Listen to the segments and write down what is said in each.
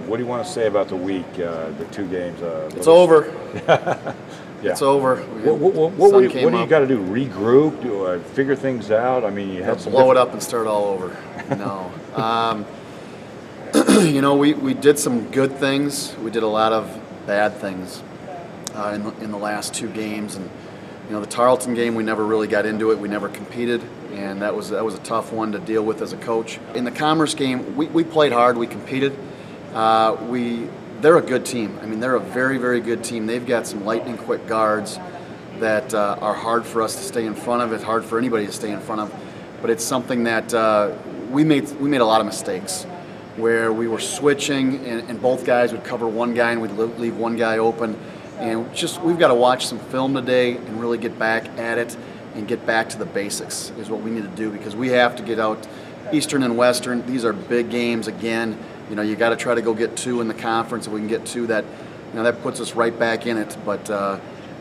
what do you want to say about the week, the 2 games? It's over. Yeah. It's over. What do you got to do? Regroup? Figure things out? I mean, you had to blow it up and start all over. No. We did some good things. We did a lot of bad things in the last 2 games, and the Tarleton game, we never really got into it. We never competed, and that was a tough one to deal with as a coach. In the Commerce game, we played hard. We competed. They're a good team. I mean, they're a very, very good team. They've got some lightning quick guards that are hard for us to stay in front of. It's hard for anybody to stay in front of. But it's something that we made a lot of mistakes where we were switching and both guys would cover one guy and we'd leave one guy open. And we've got to watch some film today and really get back at it and get back to the basics is what we need to do, because we have to get out Eastern and Western. These are big games again. You got to try to go get 2 in the conference. If we can get 2, that puts us right back in it. But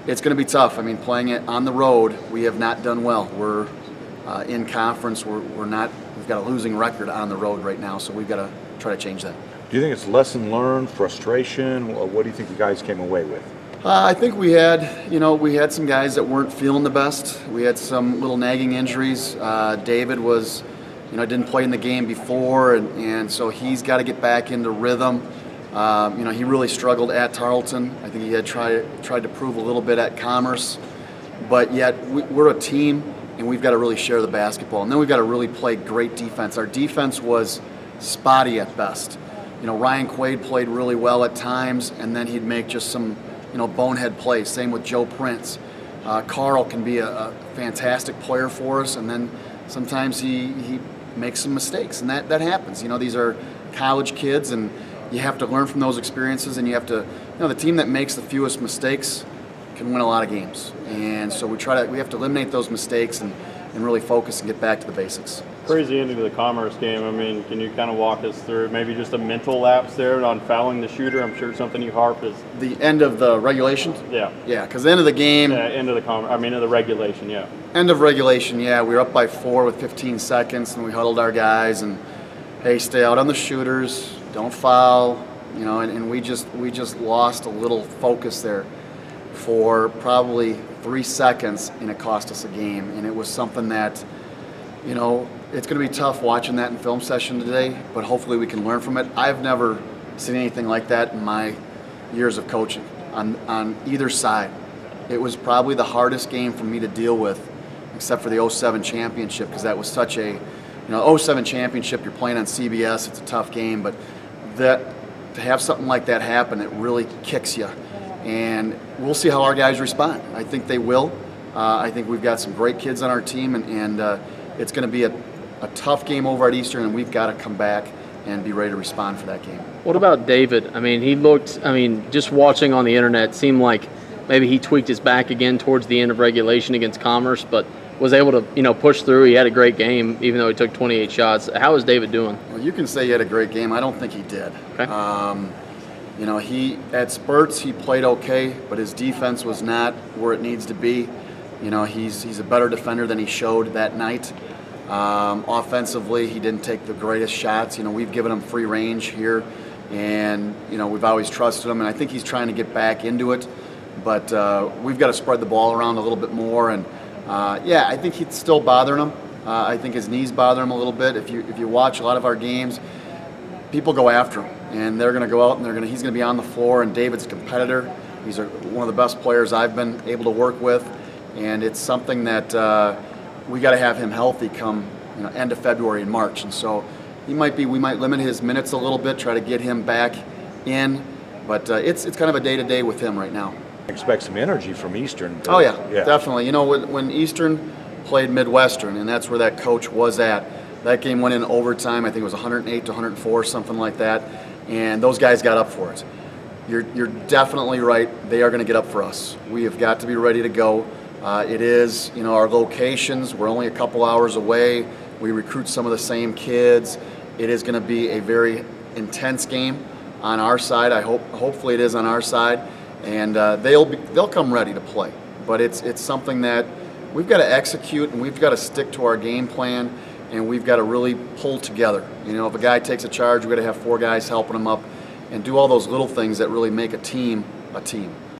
it's going to be tough. I mean, playing it on the road, we have not done well. We're in conference. We've got a losing record on the road right now, so we've got to try to change that. Do you think it's lesson learned, frustration? What do you think the guys came away with? I think we had some guys that weren't feeling the best. We had some little nagging injuries. David was, didn't play in the game before, and so he's got to get back into rhythm. He really struggled at Tarleton. I think he had tried to prove a little bit at Commerce, but yet we're a team, and we've got to really share the basketball. And then we've got to really play great defense. Our defense was spotty at best. Ryan Quaid played really well at times, and then he'd make just some bonehead plays. Same with Joe Prince. Carl can be a fantastic player for us, and then sometimes he makes some mistakes, and that happens. These are college kids, and you have to learn from those experiences, and you have to, the team that makes the fewest mistakes can win a lot of games. And so we have to eliminate those mistakes and really focus and get back to the basics. Crazy ending to the Commerce game. I mean, can you kind of walk us through maybe just a mental lapse there on fouling the shooter? I'm sure something you harp is the end of the regulation. Yeah. Yeah, because the end of the game. Yeah, end of the regulation. Yeah. End of regulation. Yeah, we were up by 4 with 15 seconds, and we huddled our guys and, hey, stay out on the shooters, don't foul, and we just lost a little focus there for probably 3 seconds, and it cost us a game. And it was something that, it's going to be tough watching that in film session today, but hopefully we can learn from it. I've never seen anything like that in my years of coaching on either side. It was probably the hardest game for me to deal with, except for the 07 championship, because that was such a, 07 championship, you're playing on CBS, it's a tough game, but to have something like that happen, it really kicks you. And we'll see how our guys respond. I think they will. I think we've got some great kids on our team, and it's going to be a tough game over at Eastern, and we've got to come back and be ready to respond for that game. What about David? I mean, just watching on the internet, seemed like maybe he tweaked his back again towards the end of regulation against Commerce, but was able to, push through. He had a great game, even though he took 28 shots. How is David doing? Well, you can say he had a great game. I don't think he did. Okay. He at spurts he played okay, but his defense was not where it needs to be. He's a better defender than he showed that night. Offensively, he didn't take the greatest shots. We've given him free range here, and we've always trusted him. And I think he's trying to get back into it, but we've got to spread the ball around a little bit more. And I think he's still bothering him. I think his knees bother him a little bit. If you watch a lot of our games, people go after him, and they're going to go out and he's going to be on the floor. And David's a competitor. He's one of the best players I've been able to work with, and it's something that we got to have him healthy come end of February and March. And so we might limit his minutes a little bit, try to get him back in, but it's kind of a day-to-day with him right now. Expect some energy from Eastern. Oh yeah, definitely. When Eastern played Midwestern, and that's where that coach was at, that game went in overtime. I think it was 108 to 104, something like that, and those guys got up for it. You're definitely right. They are going to get up for us. We have got to be ready to go. It is, our locations, we're only a couple hours away. We recruit some of the same kids. It is going to be a very intense game on our side. Hopefully it is on our side, and they'll come ready to play. But it's something that we've got to execute, and we've got to stick to our game plan, and we've got to really pull together. If a guy takes a charge, we've got to have 4 guys helping him up, and do all those little things that really make a team a team.